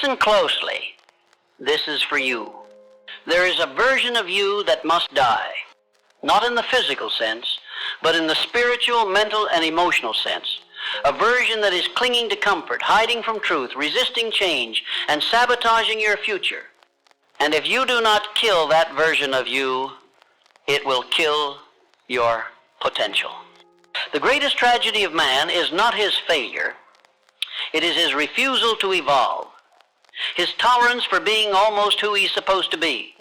Listen closely. This is for you. There is a version of you that must die, not in the physical sense, but in the spiritual, mental, and emotional sense. A version that is clinging to comfort, hiding from truth, resisting change, and sabotaging your future. And if you do not kill that version of you, it will kill your potential. The greatest tragedy of man is not his failure. It is his refusal to evolve. His tolerance for being almost who he's supposed to be.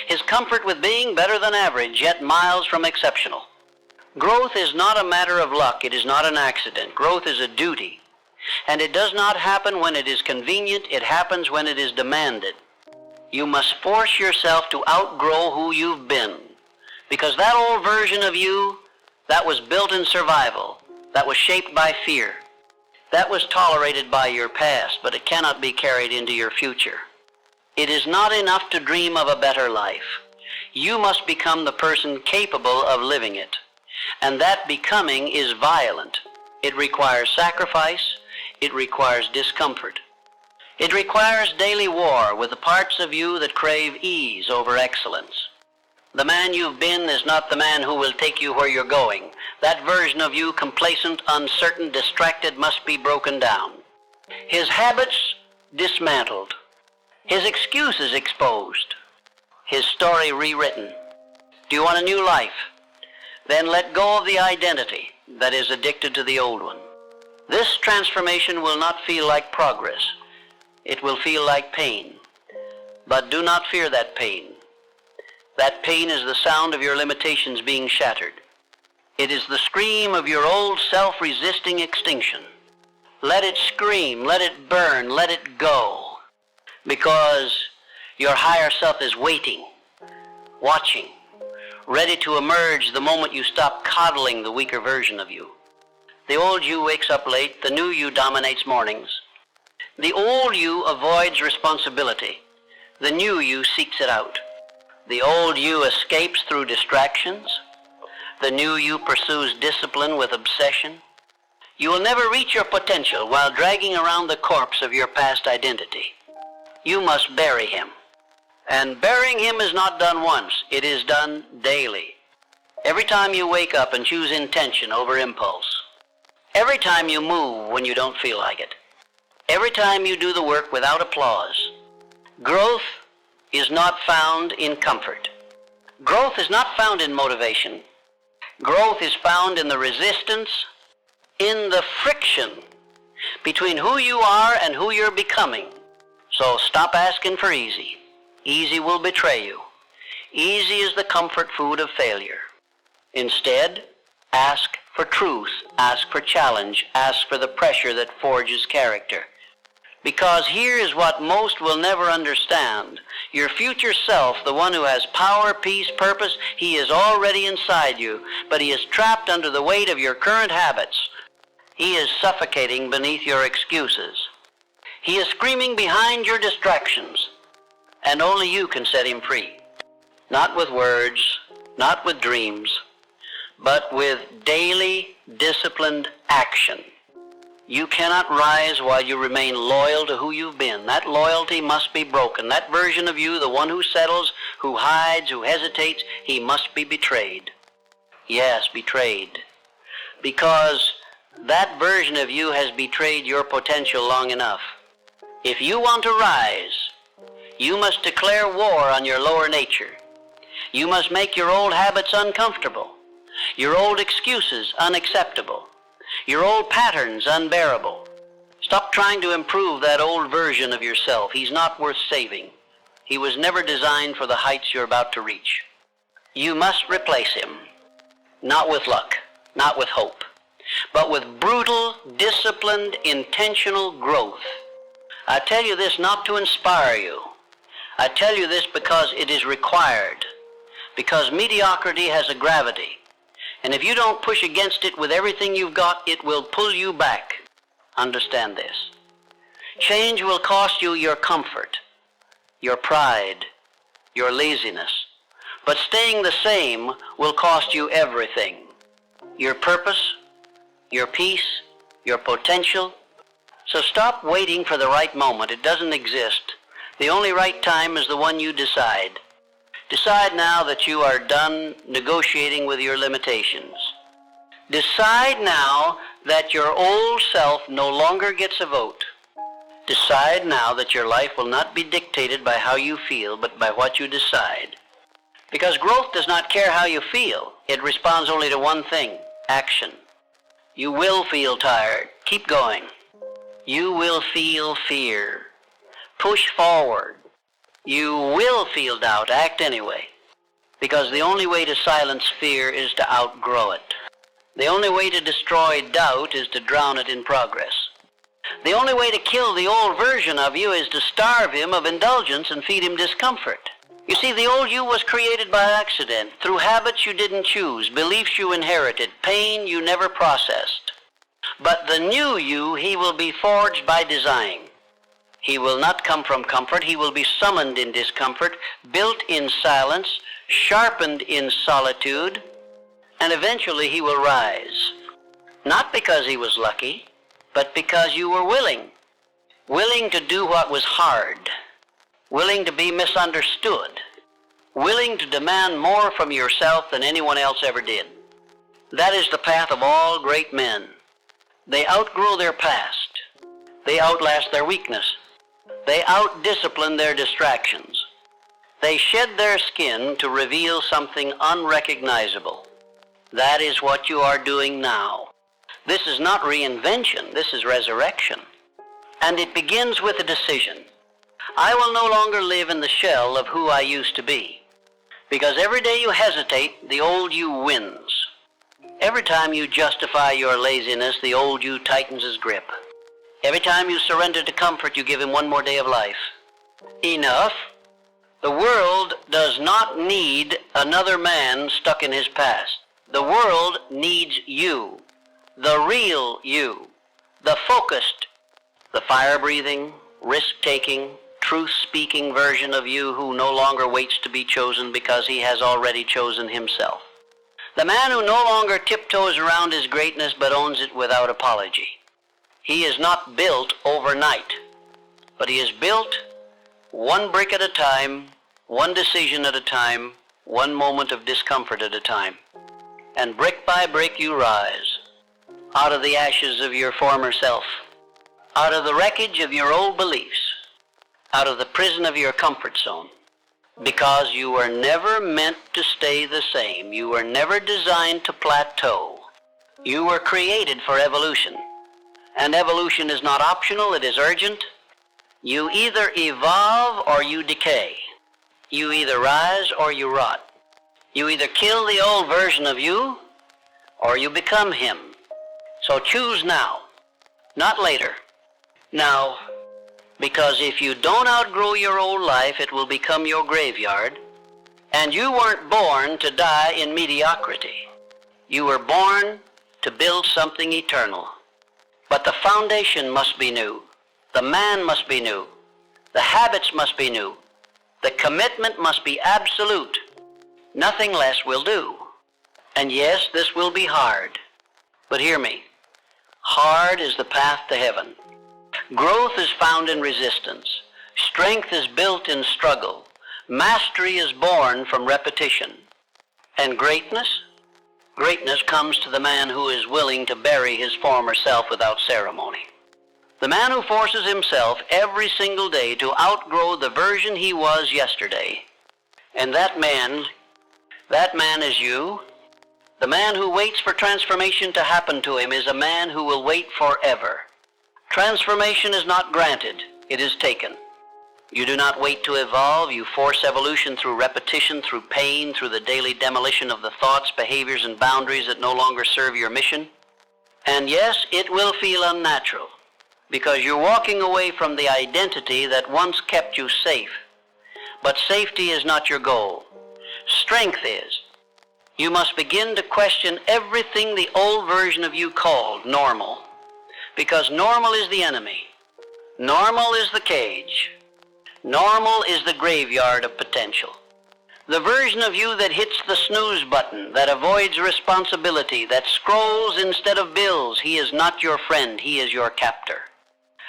His comfort with being better than average, yet miles from exceptional. Growth is not a matter of luck. It is not an accident. Growth is a duty. And it does not happen when it is convenient. It happens when it is demanded. You must force yourself to outgrow who you've been. Because that old version of you, that was built in survival, that was shaped by fear, that was tolerated by your past, but it cannot be carried into your future. It is not enough to dream of a better life. You must become the person capable of living it. And that becoming is violent. It requires sacrifice. It requires discomfort. It requires daily war with the parts of you that crave ease over excellence. The man you've been is not the man who will take you where you're going. That version of you, complacent, uncertain, distracted, must be broken down. His habits dismantled. His excuses exposed. His story rewritten. Do you want a new life? Then let go of the identity that is addicted to the old one. This transformation will not feel like progress. It will feel like pain. But do not fear that pain. That pain is the sound of your limitations being shattered. It is the scream of your old self-resisting extinction. Let it scream, let it burn, let it go. Because your higher self is waiting, watching, ready to emerge the moment you stop coddling the weaker version of you. The old you wakes up late, the new you dominates mornings. The old you avoids responsibility. The new you seeks it out. The old you escapes through distractions. The new you pursues discipline with obsession. You will never reach your potential while dragging around the corpse of your past identity. You must bury him. And burying him is not done once. It is done daily. Every time you wake up and choose intention over impulse. Every time you move when you don't feel like it. Every time you do the work without applause. Growth is not found in comfort. Growth is not found in motivation. Growth is found in the resistance, in the friction between who you are and who you're becoming. So stop asking for easy. Easy will betray you. Easy is the comfort food of failure. Instead, ask for truth, ask for challenge, ask for the pressure that forges character. Because here is what most will never understand. Your future self, the one who has power, peace, purpose, he is already inside you, but he is trapped under the weight of your current habits. He is suffocating beneath your excuses. He is screaming behind your distractions, and only you can set him free. Not with words, not with dreams, but with daily, disciplined action. You cannot rise while you remain loyal to who you've been. That loyalty must be broken. That version of you, the one who settles, who hides, who hesitates, he must be betrayed. Yes, betrayed. Because that version of you has betrayed your potential long enough. If you want to rise, you must declare war on your lower nature. You must make your old habits uncomfortable, your old excuses unacceptable, your old patterns unbearable. Stop trying to improve that old version of yourself. He's not worth saving. He was never designed for the heights you're about to reach. You must replace him, not with luck, not with hope, but with brutal, disciplined, intentional growth. I tell you this not to inspire you. I tell you this because it is required, because mediocrity has a gravity. And if you don't push against it with everything you've got, it will pull you back. Understand this. Change will cost you your comfort, your pride, your laziness. But staying the same will cost you everything. Your purpose, your peace, your potential. So stop waiting for the right moment. It doesn't exist. The only right time is the one you decide. Decide now that you are done negotiating with your limitations. Decide now that your old self no longer gets a vote. Decide now that your life will not be dictated by how you feel, but by what you decide. Because growth does not care how you feel. It responds only to one thing: action. You will feel tired. Keep going. You will feel fear. Push forward. You will feel doubt. Act anyway. Because the only way to silence fear is to outgrow it. The only way to destroy doubt is to drown it in progress. The only way to kill the old version of you is to starve him of indulgence and feed him discomfort. You see, the old you was created by accident, through habits you didn't choose, beliefs you inherited, pain you never processed. But the new you, he will be forged by design. He will not come from comfort. He will be summoned in discomfort, built in silence, sharpened in solitude, and eventually he will rise. Not because he was lucky, but because you were willing. Willing to do what was hard. Willing to be misunderstood. Willing to demand more from yourself than anyone else ever did. That is the path of all great men. They outgrow their past. They outlast their weakness. They outdiscipline their distractions. They shed their skin to reveal something unrecognizable. That is what you are doing now. This is not reinvention, this is resurrection. And it begins with a decision. I will no longer live in the shell of who I used to be. Because every day you hesitate, the old you wins. Every time you justify your laziness, the old you tightens his grip. Every time you surrender to comfort, you give him one more day of life. Enough. The world does not need another man stuck in his past. The world needs you, the real you, the focused, the fire-breathing, risk-taking, truth-speaking version of you who no longer waits to be chosen because he has already chosen himself. The man who no longer tiptoes around his greatness but owns it without apology. He is not built overnight, but he is built one brick at a time, one decision at a time, one moment of discomfort at a time. And brick by brick you rise, out of the ashes of your former self, out of the wreckage of your old beliefs, out of the prison of your comfort zone. Because you were never meant to stay the same. You were never designed to plateau. You were created for evolution. And evolution is not optional, it is urgent. You either evolve or you decay. You either rise or you rot. You either kill the old version of you or you become him. So choose now, not later. Now, because if you don't outgrow your old life, it will become your graveyard. And you weren't born to die in mediocrity. You were born to build something eternal. But the foundation must be new. The man must be new. The habits must be new. The commitment must be absolute. Nothing less will do. And yes, this will be hard. But hear me. Hard is the path to heaven. Growth is found in resistance. Strength is built in struggle. Mastery is born from repetition. And greatness? Greatness comes to the man who is willing to bury his former self without ceremony. The man who forces himself every single day to outgrow the version he was yesterday. And that man is you. The man who waits for transformation to happen to him is a man who will wait forever. Transformation is not granted, it is taken. You do not wait to evolve, you force evolution through repetition, through pain, through the daily demolition of the thoughts, behaviors, and boundaries that no longer serve your mission. And yes, it will feel unnatural, because you're walking away from the identity that once kept you safe. But safety is not your goal. Strength is. You must begin to question everything the old version of you called normal, because normal is the enemy. Normal is the cage. Normal is the graveyard of potential. The version of you that hits the snooze button, that avoids responsibility, that scrolls instead of builds, he is not your friend, he is your captor.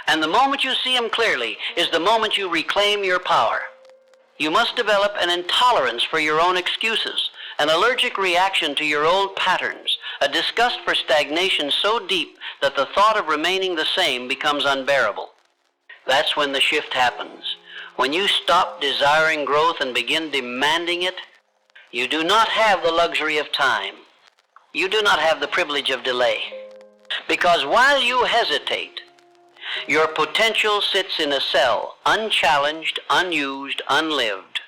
And the moment you see him clearly is the moment you reclaim your power. You must develop an intolerance for your own excuses, an allergic reaction to your old patterns, a disgust for stagnation so deep that the thought of remaining the same becomes unbearable. That's when the shift happens. When you stop desiring growth and begin demanding it, you do not have the luxury of time. You do not have the privilege of delay. Because while you hesitate, your potential sits in a cell, unchallenged, unused, unlived.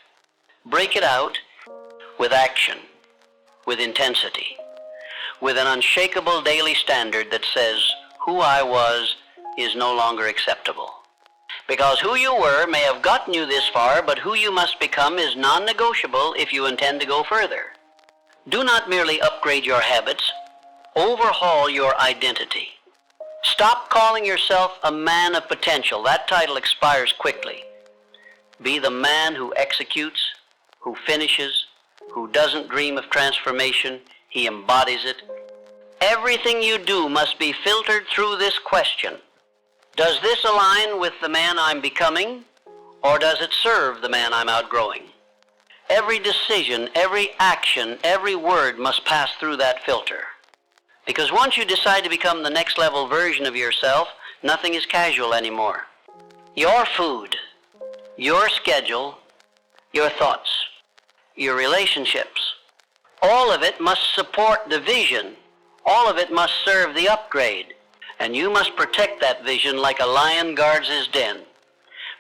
Break it out with action, with intensity, with an unshakable daily standard that says, who I was is no longer acceptable. Because who you were may have gotten you this far, but who you must become is non-negotiable if you intend to go further. Do not merely upgrade your habits, overhaul your identity. Stop calling yourself a man of potential. That title expires quickly. Be the man who executes, who finishes, who doesn't dream of transformation, he embodies it. Everything you do must be filtered through this question. Does this align with the man I'm becoming, or does it serve the man I'm outgrowing? Every decision, every action, every word must pass through that filter. Because once you decide to become the next level version of yourself, nothing is casual anymore. Your food, your schedule, your thoughts, your relationships, all of it must support the vision. All of it must serve the upgrade. And you must protect that vision like a lion guards his den.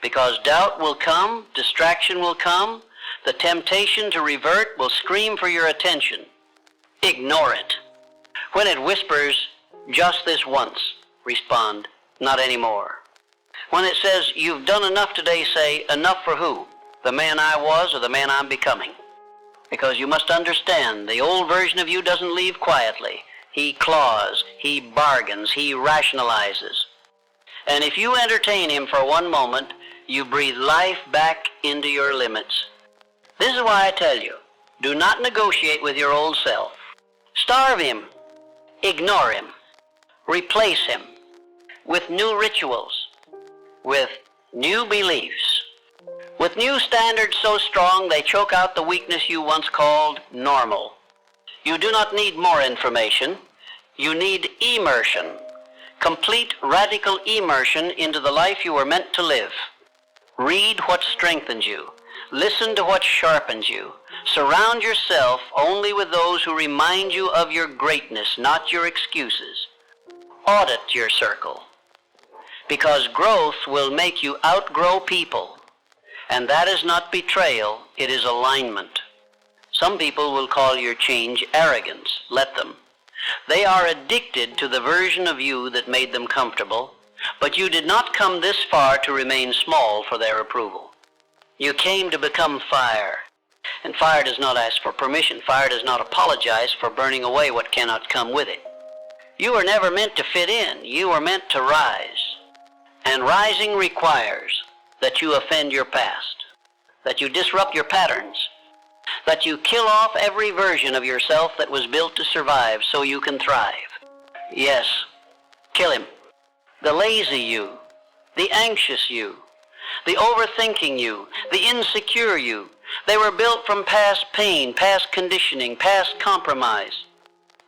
Because doubt will come, distraction will come, the temptation to revert will scream for your attention. Ignore it. When it whispers, just this once, respond, not anymore. When it says, you've done enough today, say, enough for who? The man I was or the man I'm becoming? Because you must understand, the old version of you doesn't leave quietly. He claws, he bargains, he rationalizes. And if you entertain him for one moment, you breathe life back into your limits. This is why I tell you, do not negotiate with your old self. Starve him. Ignore him. Replace him with new rituals, with new beliefs, with new standards so strong they choke out the weakness you once called normal. You do not need more information. You need immersion, complete radical immersion into the life you were meant to live. Read what strengthens you. Listen to what sharpens you. Surround yourself only with those who remind you of your greatness, not your excuses. Audit your circle, because growth will make you outgrow people, and that is not betrayal, it is alignment. Some people will call your change arrogance. Let them. They are addicted to the version of you that made them comfortable, but you did not come this far to remain small for their approval. You came to become fire, and fire does not ask for permission. Fire does not apologize for burning away what cannot come with it. You were never meant to fit in. You were meant to rise. And rising requires that you offend your past, that you disrupt your patterns, that you kill off every version of yourself that was built to survive so you can thrive. Yes, kill him. The lazy you, the anxious you, the overthinking you, the insecure you. They were built from past pain, past conditioning, past compromise.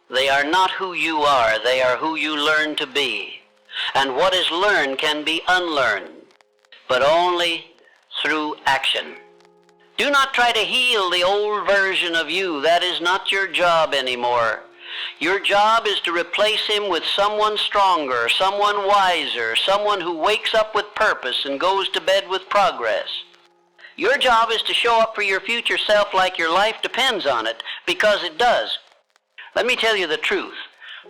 They are not who you are. They are who you learn to be. And what is learned can be unlearned, but only through action. Do not try to heal the old version of you. That is not your job anymore. Your job is to replace him with someone stronger, someone wiser, someone who wakes up with purpose and goes to bed with progress. Your job is to show up for your future self like your life depends on it, because it does. Let me tell you the truth.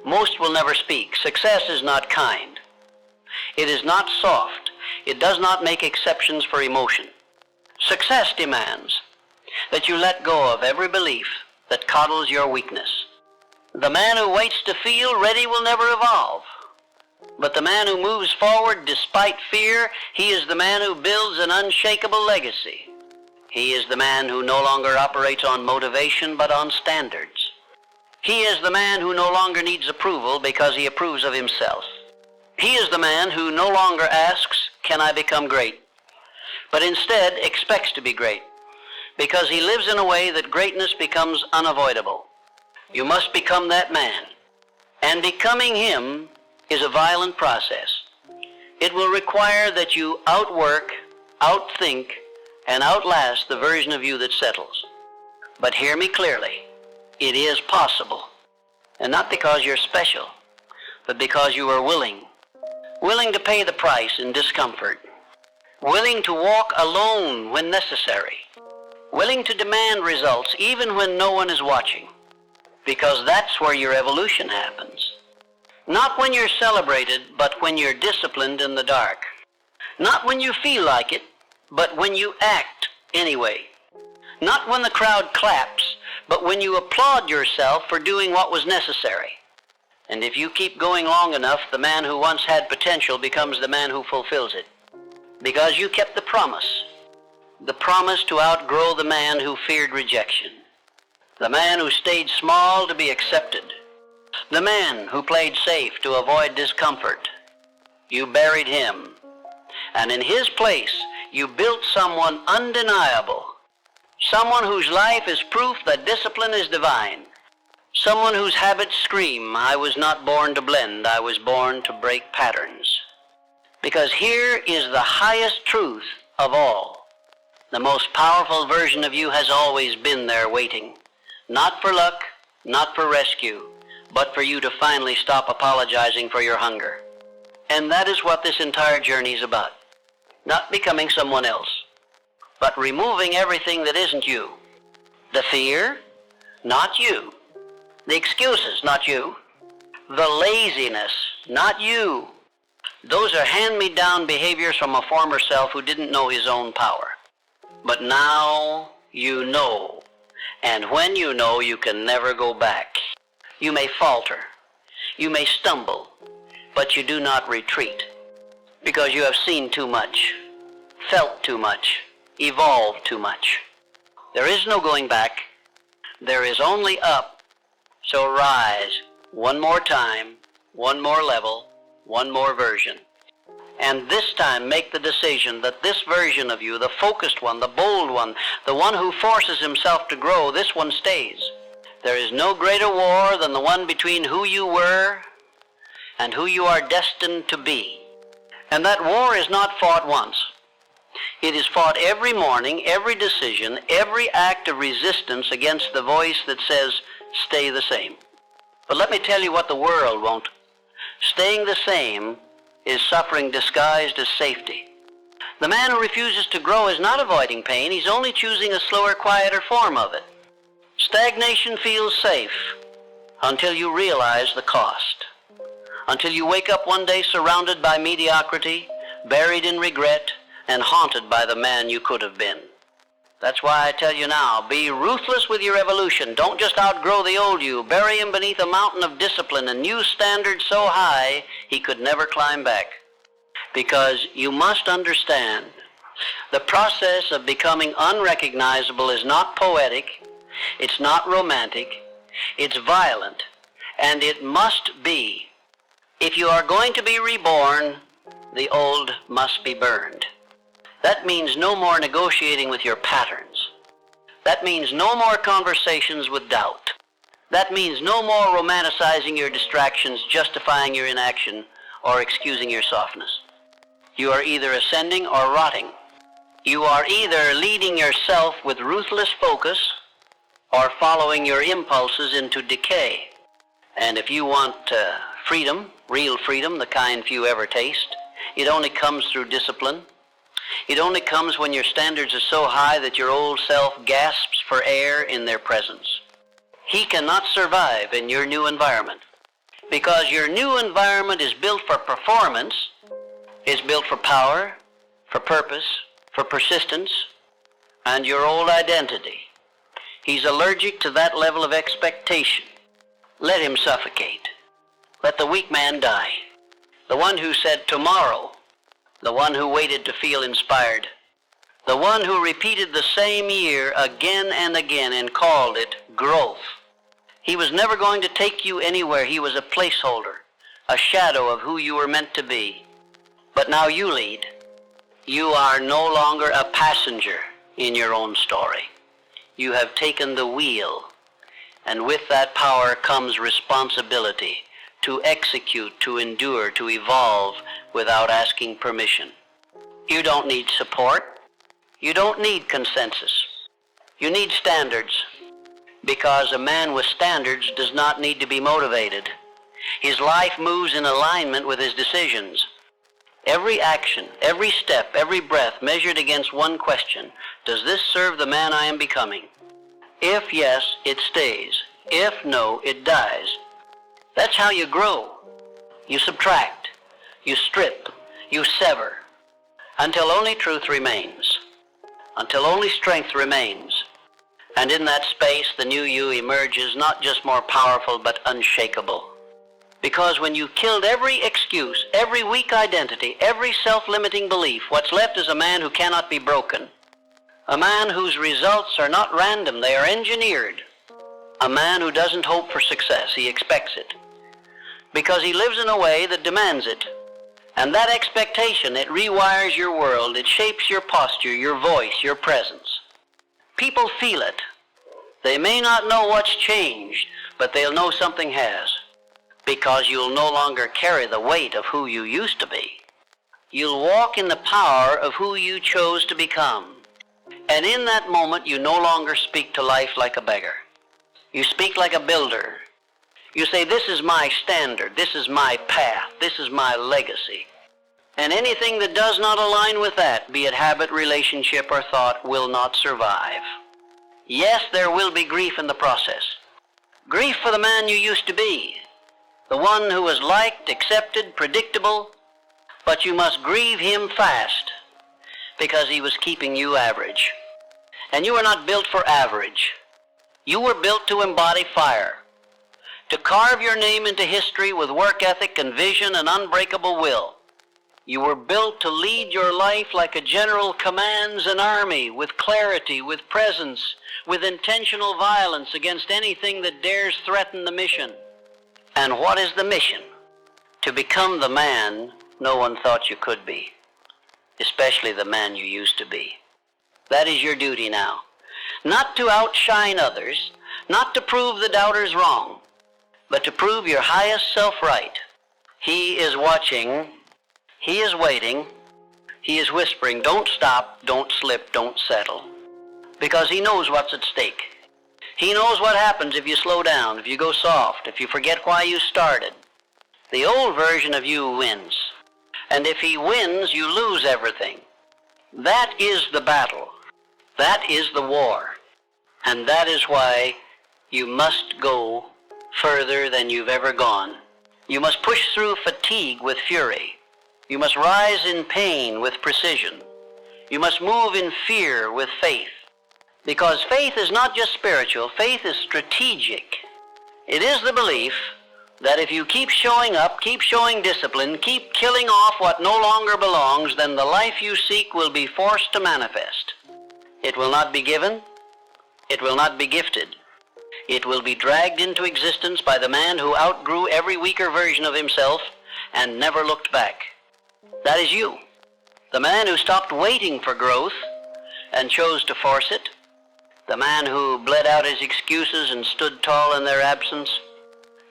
Most will never speak. Success is not kind. It is not soft. It does not make exceptions for emotion. Success demands that you let go of every belief that coddles your weakness. The man who waits to feel ready will never evolve. But the man who moves forward despite fear, he is the man who builds an unshakable legacy. He is the man who no longer operates on motivation but on standards. He is the man who no longer needs approval because he approves of himself. He is the man who no longer asks, "Can I become great?" but instead expects to be great, because he lives in a way that greatness becomes unavoidable. You must become that man, and becoming him is a violent process. It will require that you outwork, outthink, and outlast the version of you that settles. But hear me clearly, it is possible, and not because you're special, but because you are willing to pay the price in discomfort, willing to walk alone when necessary, willing to demand results even when no one is watching, because that's where your evolution happens. Not when you're celebrated, but when you're disciplined in the dark. Not when you feel like it, but when you act anyway. Not when the crowd claps, but when you applaud yourself for doing what was necessary. And if you keep going long enough, the man who once had potential becomes the man who fulfills it. Because you kept the promise to outgrow the man who feared rejection, the man who stayed small to be accepted, the man who played safe to avoid discomfort. You buried him, and in his place you built someone undeniable, someone whose life is proof that discipline is divine, someone whose habits scream, "I was not born to blend, I was born to break patterns." Because here is the highest truth of all. The most powerful version of you has always been there waiting, not for luck, not for rescue, but for you to finally stop apologizing for your hunger. And that is what this entire journey is about. Not becoming someone else, but removing everything that isn't you. The fear, not you. The excuses, not you. The laziness, not you. Those are hand-me-down behaviors from a former self who didn't know his own power. But now you know. And when you know, you can never go back. You may falter. You may stumble. But you do not retreat. Because you have seen too much, felt too much, evolved too much. There is no going back. There is only up. So rise one more time, one more level, one more version. And this time make the decision that this version of you, the focused one, the bold one, the one who forces himself to grow, this one stays. There is no greater war than the one between who you were and who you are destined to be. And that war is not fought once. It is fought every morning, every decision, every act of resistance against the voice that says, "Stay the same." But let me tell you what the world won't. Staying the same is suffering disguised as safety. The man who refuses to grow is not avoiding pain, he's only choosing a slower, quieter form of it. Stagnation feels safe until you realize the cost. Until you wake up one day surrounded by mediocrity, buried in regret, and haunted by the man you could have been. That's why I tell you now, be ruthless with your evolution. Don't just outgrow the old you. Bury him beneath a mountain of discipline and new standards so high he could never climb back. Because you must understand, the process of becoming unrecognizable is not poetic, it's not romantic, it's violent, and it must be. If you are going to be reborn, the old must be burned. That means no more negotiating with your patterns. That means no more conversations with doubt. That means no more romanticizing your distractions, justifying your inaction, or excusing your softness. You are either ascending or rotting. You are either leading yourself with ruthless focus or following your impulses into decay. And if you want freedom, real freedom, the kind few ever taste, it only comes through discipline. It only comes when your standards are so high that your old self gasps for air in their presence. He cannot survive in your new environment because your new environment is built for performance, is built for power, for purpose, for persistence, and your old identity. He's allergic to that level of expectation. Let him suffocate. Let the weak man die. The one who said tomorrow, the one who waited to feel inspired, the one who repeated the same year again and again and called it growth. He was never going to take you anywhere. He was a placeholder, a shadow of who you were meant to be. But now you lead. You are no longer a passenger in your own story. You have taken the wheel, and with that power comes responsibility to execute, to endure, to evolve without asking permission. You don't need support. You don't need consensus. You need standards, because a man with standards does not need to be motivated. His life moves in alignment with his decisions. Every action, every step, every breath measured against one question: does this serve the man I am becoming? If yes, it stays. If no, it dies. That's how you grow. You subtract, you strip, you sever, until only truth remains, until only strength remains. And in that space, the new you emerges not just more powerful, but unshakable. Because when you killed every excuse, every weak identity, every self-limiting belief, what's left is a man who cannot be broken. A man whose results are not random, they are engineered. A man who doesn't hope for success, he expects it. Because he lives in a way that demands it. And that expectation, it rewires your world, it shapes your posture, your voice, your presence. People feel it. They may not know what's changed, but they'll know something has. Because you'll no longer carry the weight of who you used to be. You'll walk in the power of who you chose to become. And in that moment, you no longer speak to life like a beggar. You speak like a builder. You say, this is my standard, this is my path, this is my legacy. And anything that does not align with that, be it habit, relationship, or thought, will not survive. Yes, there will be grief in the process. Grief for the man you used to be. The one who was liked, accepted, predictable, but you must grieve him fast because he was keeping you average. And you were not built for average. You were built to embody fire, to carve your name into history with work ethic and vision and unbreakable will. You were built to lead your life like a general commands an army, with clarity, with presence, with intentional violence against anything that dares threaten the mission. And what is the mission? To become the man no one thought you could be, especially the man you used to be. That is your duty now. Not to outshine others, not to prove the doubters wrong, but to prove your highest self right. He is watching, he is waiting, he is whispering, don't stop, don't slip, don't settle, because he knows what's at stake. He knows what happens if you slow down, if you go soft, if you forget why you started. The old version of you wins. And if he wins, you lose everything. That is the battle. That is the war. And that is why you must go further than you've ever gone. You must push through fatigue with fury. You must rise in pain with precision. You must move in fear with faith. Because faith is not just spiritual, faith is strategic. It is the belief that if you keep showing up, keep showing discipline, keep killing off what no longer belongs, then the life you seek will be forced to manifest. It will not be given. It will not be gifted. It will be dragged into existence by the man who outgrew every weaker version of himself and never looked back. That is you. The man who stopped waiting for growth and chose to force it. The man who bled out his excuses and stood tall in their absence.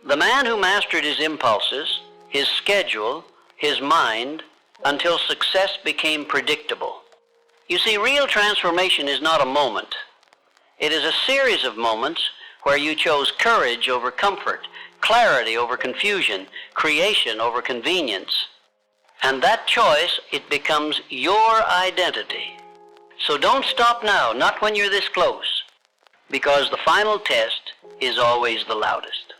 The man who mastered his impulses, his schedule, his mind, until success became predictable. You see, real transformation is not a moment. It is a series of moments where you chose courage over comfort, clarity over confusion, creation over convenience. And that choice, it becomes your identity. So don't stop now, not when you're this close, because the final test is always the loudest.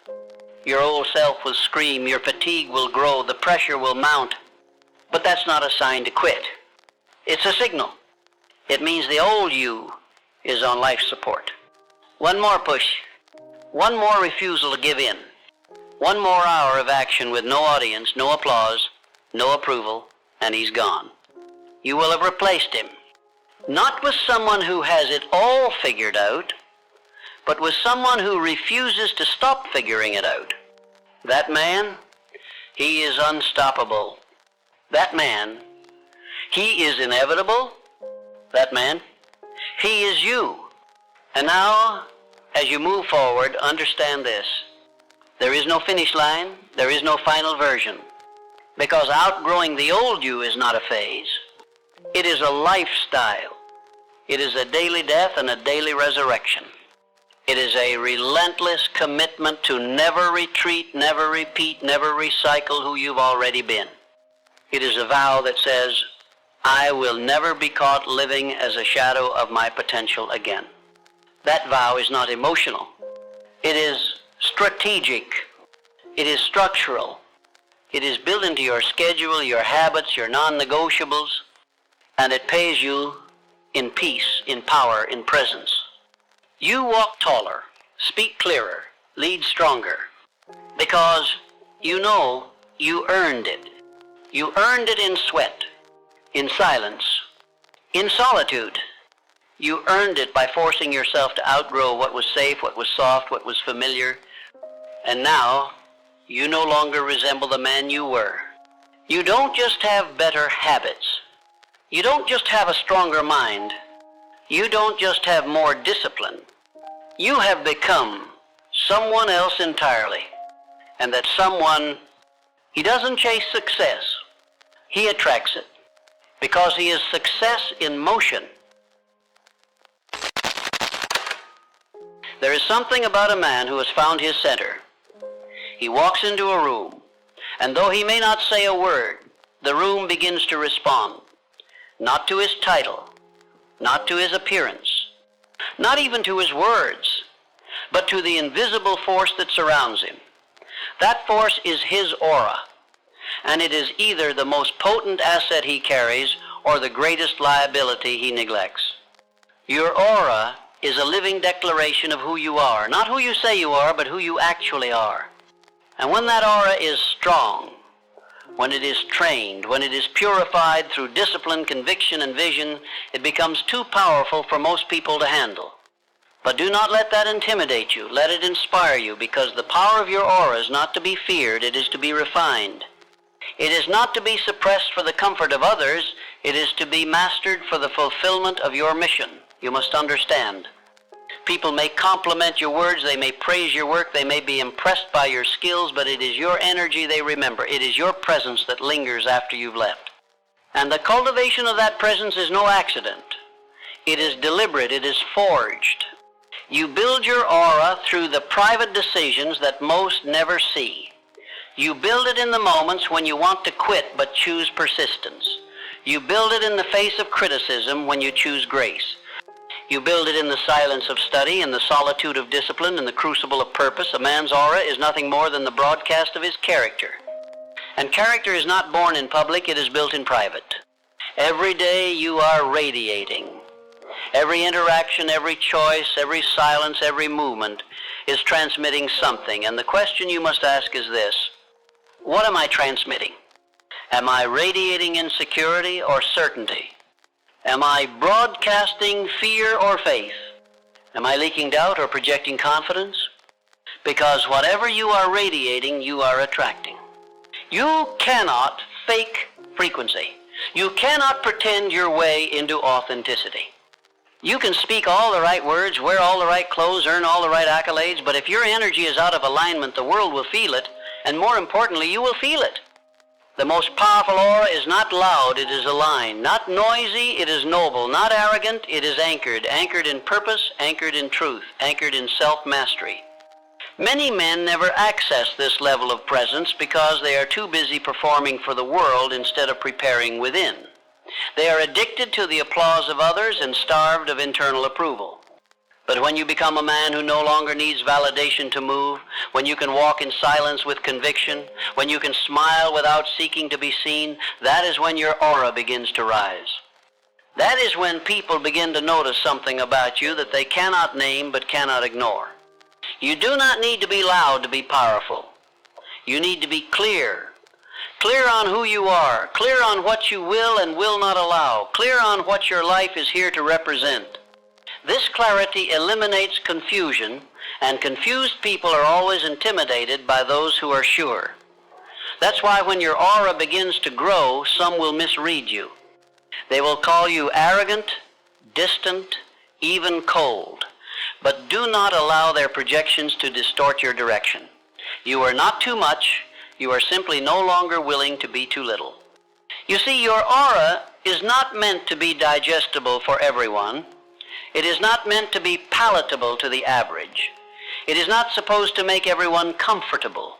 Your old self will scream, your fatigue will grow, the pressure will mount, but that's not a sign to quit. It's a signal. It means the old you is on life support. One more push, one more refusal to give in, one more hour of action with no audience, no applause, no approval, and he's gone. You will have replaced him. Not with someone who has it all figured out, but with someone who refuses to stop figuring it out. That man, He is unstoppable. That man. He is inevitable. That man. He is you. And now, as you move forward, understand this. There is no finish line. There is no final version. Because outgrowing the old you is not a phase. It is a lifestyle. It is a daily death and a daily resurrection. It is a relentless commitment to never retreat, never repeat, never recycle who you've already been. It is a vow that says, I will never be caught living as a shadow of my potential again. That vow is not emotional. It is strategic. It is structural. It is built into your schedule, your habits, your non-negotiables, and it pays you in peace, in power, in presence. You walk taller, speak clearer, lead stronger, because you know you earned it. You earned it in sweat, in silence, in solitude. You earned it by forcing yourself to outgrow what was safe, what was soft, what was familiar. And now, you no longer resemble the man you were. You don't just have better habits. You don't just have a stronger mind. You don't just have more discipline. You have become someone else entirely. And that someone, he doesn't chase success. He attracts it. Because he is success in motion. There is something about a man who has found his center. He walks into a room, and though he may not say a word, the room begins to respond. Not to his title, not to his appearance, not even to his words, but to the invisible force that surrounds him. That force is his aura, and it is either the most potent asset he carries or the greatest liability he neglects. Your aura is a living declaration of who you are, not who you say you are, but who you actually are. And when that aura is strong, when it is trained, when it is purified through discipline, conviction, and vision, it becomes too powerful for most people to handle. But do not let that intimidate you. Let it inspire you, because the power of your aura is not to be feared, it is to be refined. It is not to be suppressed for the comfort of others, it is to be mastered for the fulfillment of your mission. You must understand. People may compliment your words, they may praise your work, they may be impressed by your skills, but it is your energy they remember. It is your presence that lingers after you've left. And the cultivation of that presence is no accident. It is deliberate, it is forged. You build your aura through the private decisions that most never see. You build it in the moments when you want to quit but choose persistence. You build it in the face of criticism when you choose grace. You build it in the silence of study, in the solitude of discipline, in the crucible of purpose. A man's aura is nothing more than the broadcast of his character. And character is not born in public, it is built in private. Every day you are radiating. Every interaction, every choice, every silence, every movement is transmitting something. And the question you must ask is this: what am I transmitting? Am I radiating insecurity or certainty? Am I broadcasting fear or faith? Am I leaking doubt or projecting confidence? Because whatever you are radiating, you are attracting. You cannot fake frequency. You cannot pretend your way into authenticity. You can speak all the right words, wear all the right clothes, earn all the right accolades, but if your energy is out of alignment, the world will feel it, and more importantly, you will feel it. The most powerful aura is not loud, it is aligned. Not noisy, it is noble. Not arrogant, it is anchored. Anchored in purpose, anchored in truth, anchored in self-mastery. Many men never access this level of presence because they are too busy performing for the world instead of preparing within. They are addicted to the applause of others and starved of internal approval. But when you become a man who no longer needs validation to move, when you can walk in silence with conviction, when you can smile without seeking to be seen, that is when your aura begins to rise. That is when people begin to notice something about you that they cannot name but cannot ignore. You do not need to be loud to be powerful. You need to be clear. Clear on who you are, clear on what you will and will not allow, clear on what your life is here to represent. This clarity eliminates confusion, and confused people are always intimidated by those who are sure. That's why when your aura begins to grow, some will misread you. They will call you arrogant, distant, even cold. But do not allow their projections to distort your direction. You are not too much. You are simply no longer willing to be too little. You see, your aura is not meant to be digestible for everyone. It is not meant to be palatable to the average. It is not supposed to make everyone comfortable.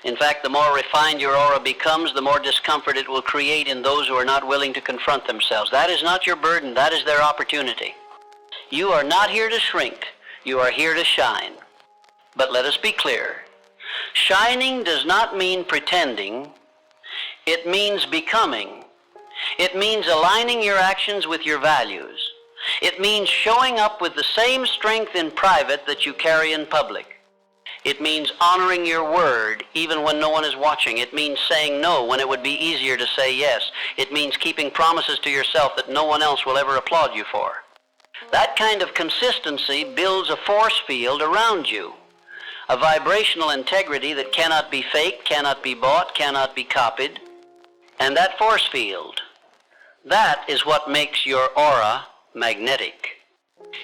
In fact, the more refined your aura becomes, the more discomfort it will create in those who are not willing to confront themselves. That is not your burden. That is their opportunity. You are not here to shrink. You are here to shine. But let us be clear. Shining does not mean pretending. It means becoming. It means aligning your actions with your values. It means showing up with the same strength in private that you carry in public. It means honoring your word even when no one is watching. It means saying no when it would be easier to say yes. It means keeping promises to yourself that no one else will ever applaud you for. That kind of consistency builds a force field around you, a vibrational integrity that cannot be faked, cannot be bought, cannot be copied. And that force field, that is what makes your aura magnetic.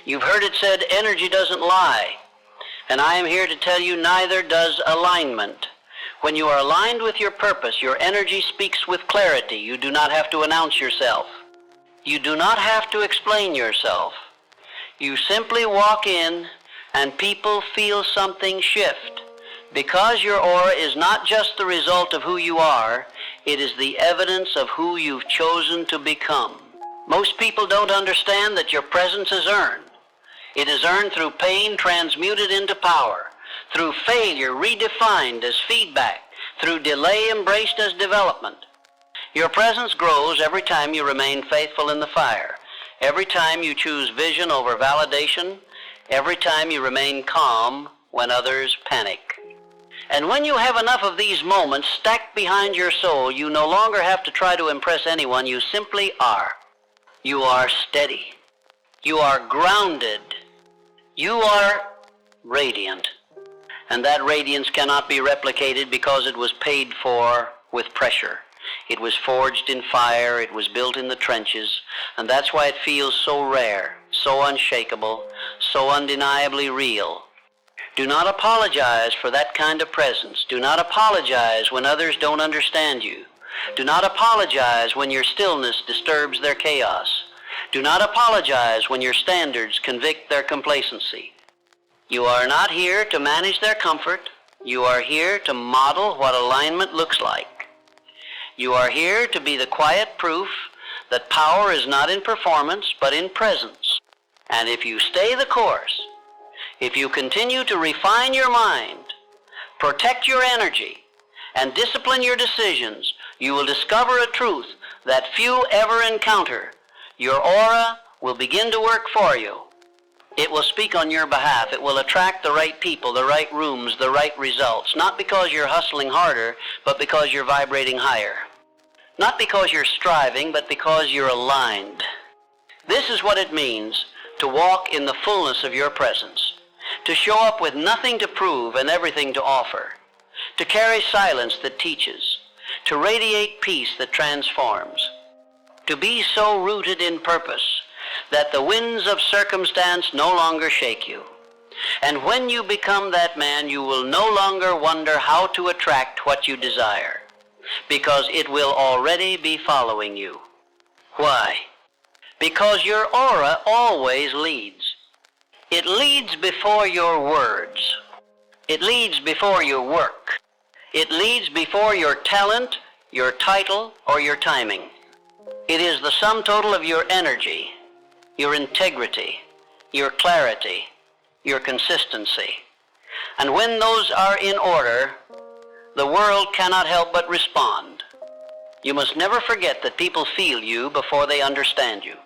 You've heard it said, energy doesn't lie. And I am here to tell you, neither does alignment. When you are aligned with your purpose, your energy speaks with clarity. You do not have to announce yourself. You do not have to explain yourself. You simply walk in and people feel something shift. Because your aura is not just the result of who you are, it is the evidence of who you've chosen to become. Most people don't understand that your presence is earned. It is earned through pain transmuted into power, through failure redefined as feedback, through delay embraced as development. Your presence grows every time you remain faithful in the fire, every time you choose vision over validation, every time you remain calm when others panic. And when you have enough of these moments stacked behind your soul, you no longer have to try to impress anyone. You simply are. You are steady. You are grounded. You are radiant. And that radiance cannot be replicated because it was paid for with pressure. It was forged in fire. It was built in the trenches. And that's why it feels so rare, so unshakable, so undeniably real. Do not apologize for that kind of presence. Do not apologize when others don't understand you. Do not apologize when your stillness disturbs their chaos. Do not apologize when your standards convict their complacency. You are not here to manage their comfort. You are here to model what alignment looks like. You are here to be the quiet proof that power is not in performance, but in presence. And if you stay the course, if you continue to refine your mind, protect your energy, and discipline your decisions, you will discover a truth that few ever encounter. Your aura will begin to work for you. It will speak on your behalf. It will attract the right people, the right rooms, the right results. Not because you're hustling harder, but because you're vibrating higher. Not because you're striving, but because you're aligned. This is what it means to walk in the fullness of your presence. To show up with nothing to prove and everything to offer. To carry silence that teaches. To radiate peace that transforms. To be so rooted in purpose that the winds of circumstance no longer shake you. And when you become that man, you will no longer wonder how to attract what you desire, because it will already be following you. Why? Because your aura always leads. It leads before your words. It leads before your work. It leads before your talent, your title, or your timing. It is the sum total of your energy, your integrity, your clarity, your consistency. And when those are in order, the world cannot help but respond. You must never forget that people feel you before they understand you.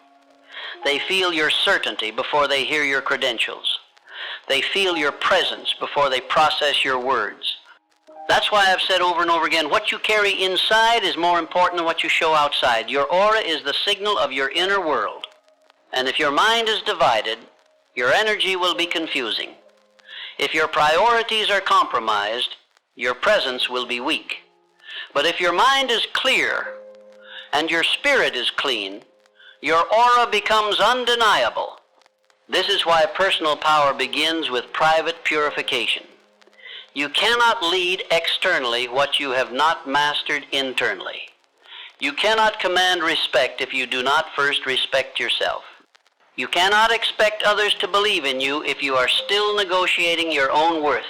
They feel your certainty before they hear your credentials. They feel your presence before they process your words. That's why I've said over and over again, what you carry inside is more important than what you show outside. Your aura is the signal of your inner world. And if your mind is divided, your energy will be confusing. If your priorities are compromised, your presence will be weak. But if your mind is clear and your spirit is clean, your aura becomes undeniable. This is why personal power begins with private purification. You cannot lead externally what you have not mastered internally. You cannot command respect if you do not first respect yourself. You cannot expect others to believe in you if you are still negotiating your own worth.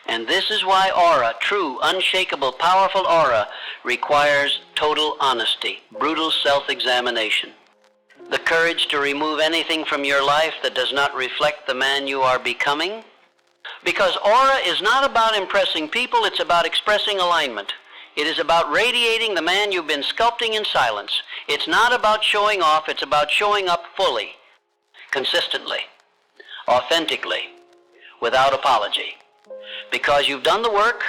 And this is why aura, true, unshakable, powerful aura, requires total honesty, brutal self-examination. The courage to remove anything from your life that does not reflect the man you are becoming. Because aura is not about impressing people, it's about expressing alignment. It is about radiating the man you've been sculpting in silence. It's not about showing off, it's about showing up fully, consistently, authentically, without apology. Because you've done the work,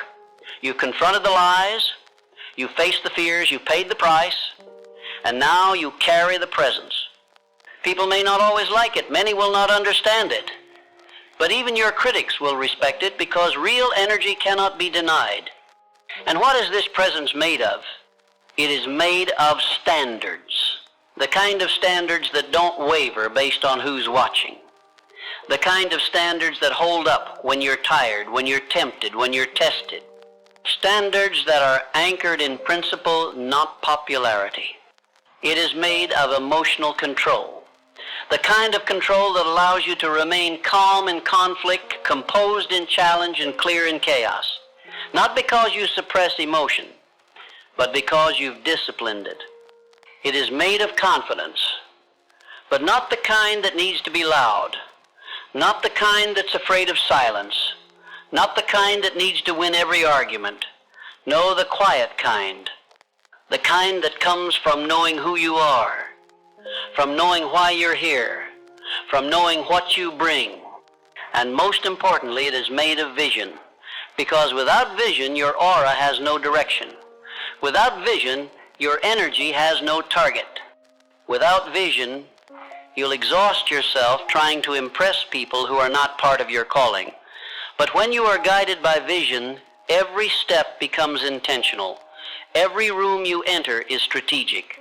you've confronted the lies, you've faced the fears, you've paid the price, and now you carry the presence. People may not always like it, many will not understand it, but even your critics will respect it because real energy cannot be denied. And what is this presence made of? It is made of standards, the kind of standards that don't waver based on who's watching. The kind of standards that hold up when you're tired, when you're tempted, when you're tested. Standards that are anchored in principle, not popularity. It is made of emotional control. The kind of control that allows you to remain calm in conflict, composed in challenge, and clear in chaos. Not because you suppress emotion, but because you've disciplined it. It is made of confidence, but not the kind that needs to be loud. Not the kind that's afraid of silence. Not the kind that needs to win every argument. No, the quiet kind. The kind that comes from knowing who you are, from knowing why you're here, from knowing what you bring. And most importantly, it is made of vision. Because without vision, your aura has no direction. Without vision, your energy has no target. Without vision, you'll exhaust yourself trying to impress people who are not part of your calling. But when you are guided by vision, every step becomes intentional. Every room you enter is strategic.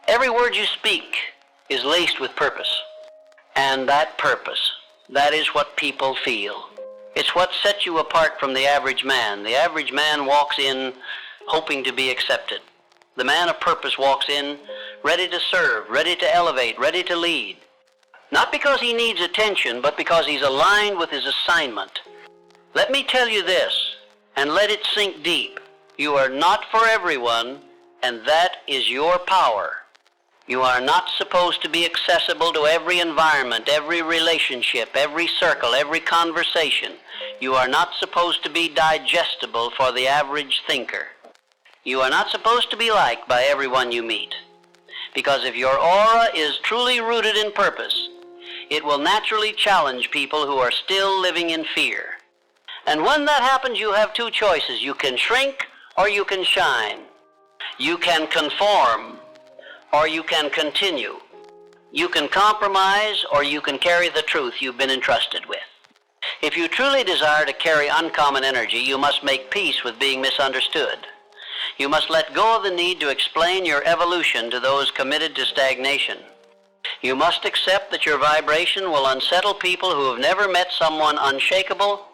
Every word you speak is laced with purpose. And that purpose, that is what people feel. It's what sets you apart from the average man. The average man walks in hoping to be accepted. The man of purpose walks in ready to serve, ready to elevate, ready to lead. Not because he needs attention, but because he's aligned with his assignment. Let me tell you this, and let it sink deep. You are not for everyone, and that is your power. You are not supposed to be accessible to every environment, every relationship, every circle, every conversation. You are not supposed to be digestible for the average thinker. You are not supposed to be liked by everyone you meet. Because if your aura is truly rooted in purpose, it will naturally challenge people who are still living in fear. And when that happens, you have two choices. You can shrink or you can shine. You can conform or you can continue. You can compromise or you can carry the truth you've been entrusted with. If you truly desire to carry uncommon energy, you must make peace with being misunderstood. You must let go of the need to explain your evolution to those committed to stagnation. You must accept that your vibration will unsettle people who have never met someone unshakable,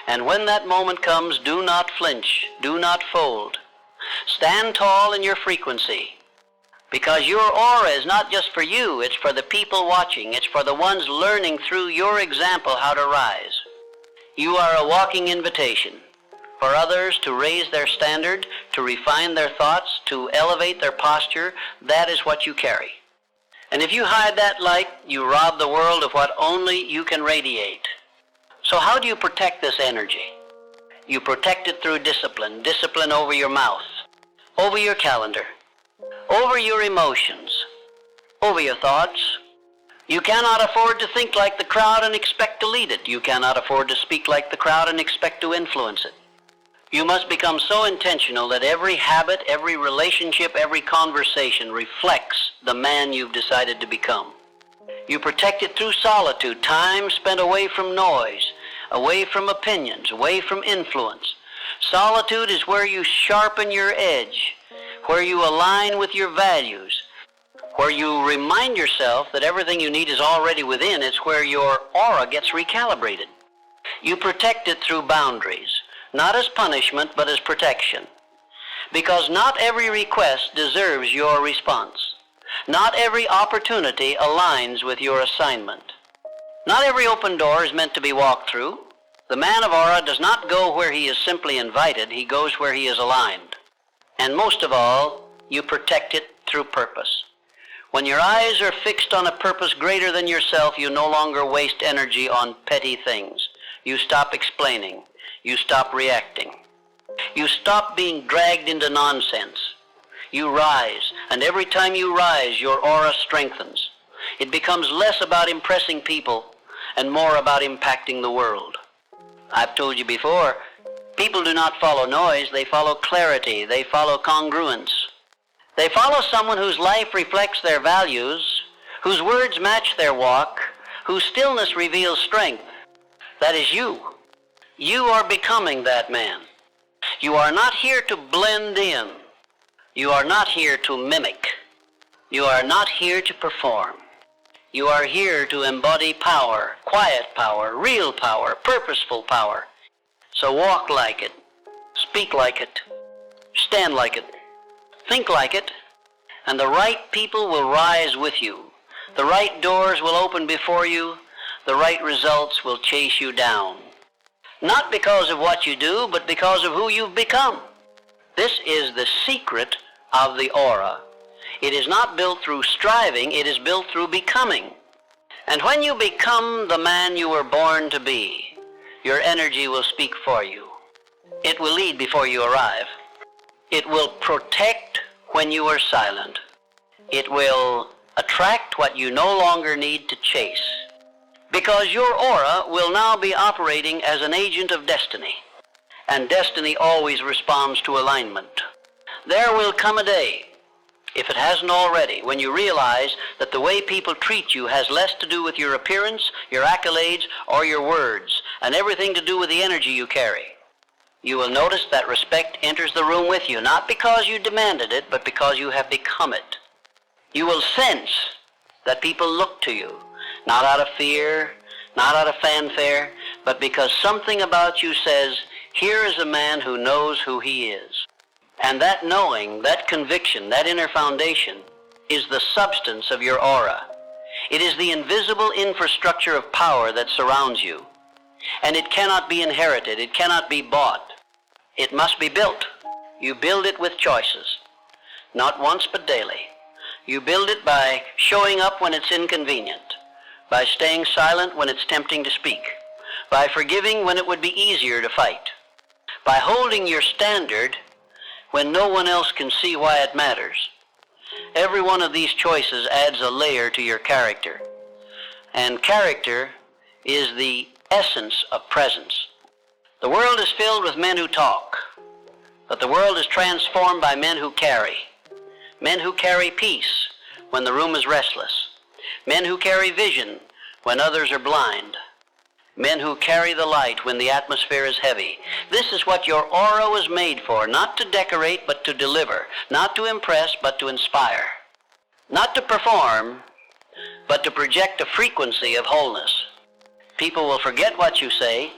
and when that moment comes, do not flinch, do not fold. Stand tall in your frequency, because your aura is not just for you, it's for the people watching, it's for the ones learning through your example how to rise. You are a walking invitation for others to raise their standard, to refine their thoughts, to elevate their posture. That is what you carry. And if you hide that light, you rob the world of what only you can radiate. So how do you protect this energy? You protect it through discipline. Discipline over your mouth, over your calendar, over your emotions, over your thoughts. You cannot afford to think like the crowd and expect to lead it. You cannot afford to speak like the crowd and expect to influence it. You must become so intentional that every habit, every relationship, every conversation reflects the man you've decided to become. You protect it through solitude, time spent away from noise, away from opinions, away from influence, Solitude is where you sharpen your edge, where you align with your values, where you remind yourself that everything you need is already within. It's where your aura gets recalibrated. You protect it through boundaries, not as punishment, but as protection. Because not every request deserves your response. Not every opportunity aligns with your assignment. Not every open door is meant to be walked through. The man of aura does not go where he is simply invited, he goes where he is aligned. And most of all, you protect it through purpose. When your eyes are fixed on a purpose greater than yourself, you no longer waste energy on petty things. You stop explaining. You stop reacting. You stop being dragged into nonsense. You rise, and every time you rise, your aura strengthens. It becomes less about impressing people and more about impacting the world. I've told you before, people do not follow noise, they follow clarity, they follow congruence. They follow someone whose life reflects their values, whose words match their walk, whose stillness reveals strength. That is you. You are becoming that man. You are not here to blend in. You are not here to mimic. You are not here to perform. You are here to embody power, quiet power, real power, purposeful power. So walk like it, speak like it, stand like it, think like it, and the right people will rise with you. The right doors will open before you. The right results will chase you down. Not because of what you do, but because of who you've become. This is the secret of the aura. It is not built through striving, it is built through becoming. And when you become the man you were born to be, your energy will speak for you. It will lead before you arrive. It will protect when you are silent. It will attract what you no longer need to chase. Because your aura will now be operating as an agent of destiny. And destiny always responds to alignment. There will come a day, if it hasn't already, when you realize that the way people treat you has less to do with your appearance, your accolades, or your words, and everything to do with the energy you carry. You will notice that respect enters the room with you, not because you demanded it, but because you have become it. You will sense that people look to you, not out of fear, not out of fanfare, but because something about you says, here is a man who knows who he is. And that knowing, that conviction, that inner foundation is the substance of your aura. It is the invisible infrastructure of power that surrounds you. And it cannot be inherited. It cannot be bought. It must be built. You build it with choices. Not once, but daily. You build it by showing up when it's inconvenient, by staying silent when it's tempting to speak, by forgiving when it would be easier to fight, by holding your standard when no one else can see why it matters. Every one of these choices adds a layer to your character. And character is the essence of presence. The world is filled with men who talk, but the world is transformed by men who carry. Men who carry peace when the room is restless. Men who carry vision when others are blind. Men who carry the light when the atmosphere is heavy. This is what your aura was made for, not to decorate, but to deliver. Not to impress, but to inspire. Not to perform, but to project a frequency of wholeness. People will forget what you say,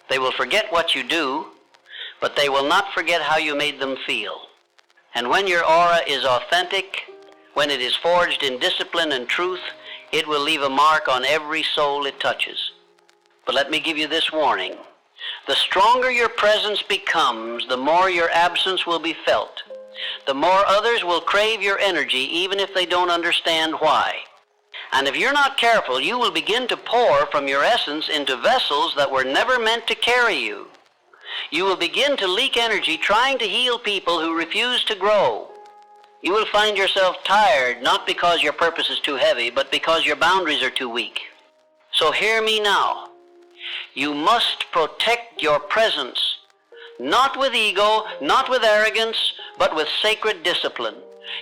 they will forget what you do, but they will not forget how you made them feel. And when your aura is authentic, when it is forged in discipline and truth, it will leave a mark on every soul it touches. But let me give you this warning. The stronger your presence becomes, the more your absence will be felt. The more others will crave your energy, even if they don't understand why. And if you're not careful, you will begin to pour from your essence into vessels that were never meant to carry you. You will begin to leak energy trying to heal people who refuse to grow. You will find yourself tired, not because your purpose is too heavy, but because your boundaries are too weak. So hear me now. You must protect your presence, not with ego, not with arrogance, but with sacred discipline.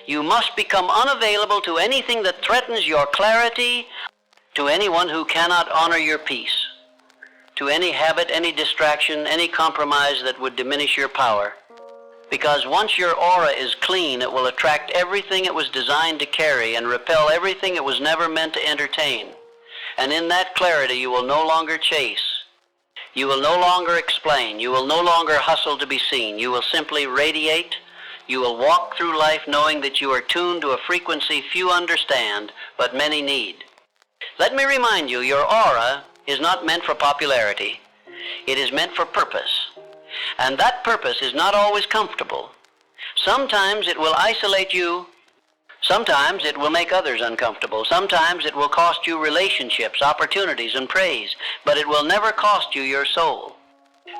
You must become unavailable to anything that threatens your clarity, to anyone who cannot honor your peace. to any habit, any distraction, any compromise that would diminish your power. Because once your aura is clean, it will attract everything it was designed to carry and repel everything it was never meant to entertain. And in that clarity, you will no longer chase. You will no longer explain. You will no longer hustle to be seen. You will simply radiate. You will walk through life knowing that you are tuned to a frequency few understand, but many need. Let me remind you, your aura is not meant for popularity. It is meant for purpose. And that purpose is not always comfortable. Sometimes it will isolate you. Sometimes it will make others uncomfortable. Sometimes it will cost you relationships, opportunities, and praise. But it will never cost you your soul.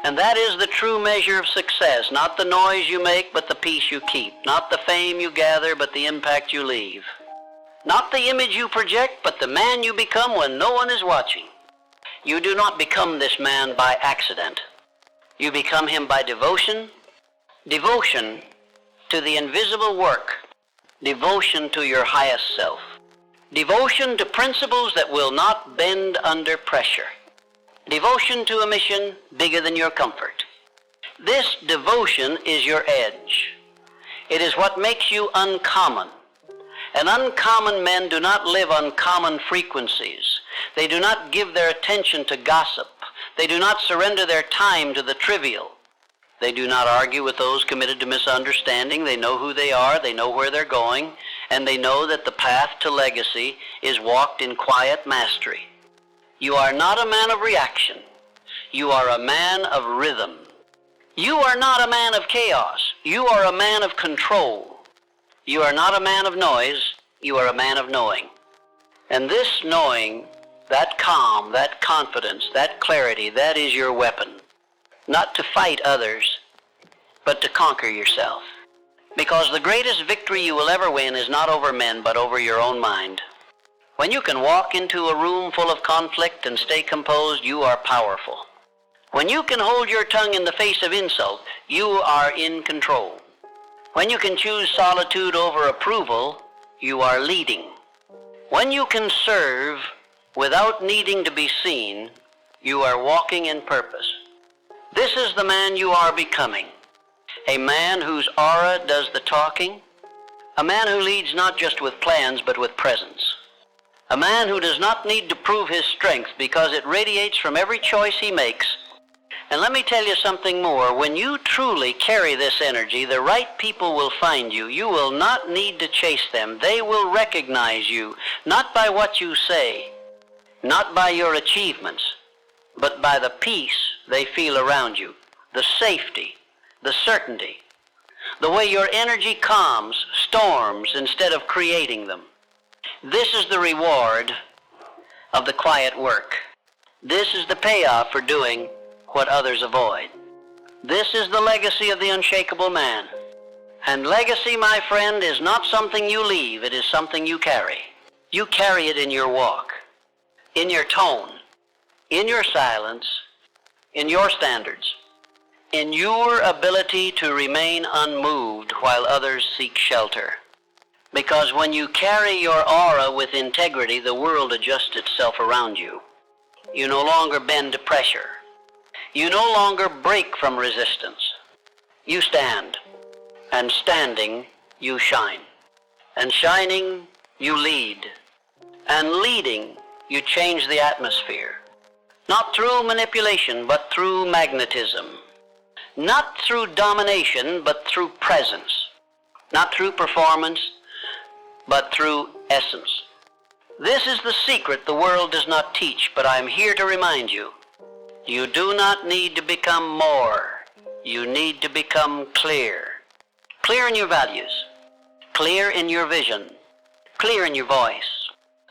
And that is the true measure of success. Not the noise you make, but the peace you keep. Not the fame you gather, but the impact you leave. Not the image you project, but the man you become when no one is watching. You do not become this man by accident. You become him by devotion, devotion to the invisible work, devotion to your highest self, devotion to principles that will not bend under pressure, devotion to a mission bigger than your comfort. This devotion is your edge. It is what makes you uncommon. And uncommon men do not live on common frequencies. They do not give their attention to gossip. They do not surrender their time to the trivial. They do not argue with those committed to misunderstanding. They know who they are, they know where they're going, and they know that the path to legacy is walked in quiet mastery. You are not a man of reaction. You are a man of rhythm. You are not a man of chaos. You are a man of control. You are not a man of noise. You are a man of knowing. And this knowing, that calm, that confidence, that clarity, that is your weapon. Not to fight others, but to conquer yourself. Because the greatest victory you will ever win is not over men, but over your own mind. When you can walk into a room full of conflict and stay composed, you are powerful. When you can hold your tongue in the face of insult, you are in control. When you can choose solitude over approval, you are leading. When you can serve without needing to be seen, you are walking in purpose. This is the man you are becoming. A man whose aura does the talking. A man who leads not just with plans, but with presence. A man who does not need to prove his strength because it radiates from every choice he makes. And let me tell you something more. When you truly carry this energy, the right people will find you. You will not need to chase them. They will recognize you, not by what you say, not by your achievements, but by the peace they feel around you, the safety, the certainty, the way your energy calms storms instead of creating them. This is the reward of the quiet work. This is the payoff for doing what others avoid. This is the legacy of the unshakable man. And legacy, my friend, is not something you leave. It is something you carry. You carry it in your walk, in your tone, in your silence, in your standards, in your ability to remain unmoved while others seek shelter. Because when you carry your aura with integrity, the world adjusts itself around you. You no longer bend to pressure. You no longer break from resistance. You stand, and standing, you shine. And shining, you lead. And leading, you change the atmosphere. Not through manipulation, but through magnetism. Not through domination, but through presence. Not through performance, but through essence. This is the secret the world does not teach, but I'm here to remind you. You do not need to become more. You need to become clear. Clear in your values. Clear in your vision. Clear in your voice.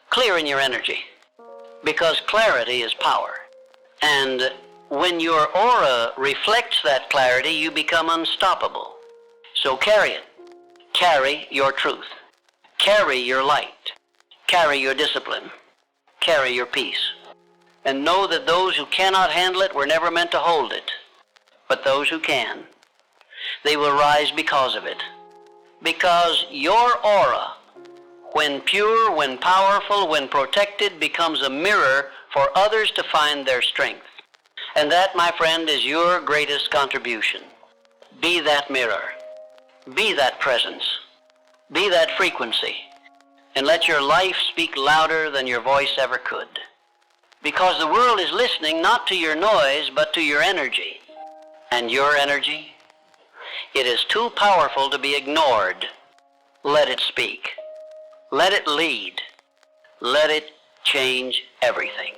Clear in your energy. Because clarity is power. And when your aura reflects that clarity, you become unstoppable. So carry it. Carry your truth. Carry your light. Carry your discipline. Carry your peace. And know that those who cannot handle it were never meant to hold it. But those who can, they will rise because of it. Because your aura, when pure, when powerful, when protected, becomes a mirror for others to find their strength. And that, my friend, is your greatest contribution. Be that mirror. Be that presence. Be that frequency. And let your life speak louder than your voice ever could. Because the world is listening not to your noise, but to your energy. And your energy? It is too powerful to be ignored. Let it speak. Let it lead. Let it change everything.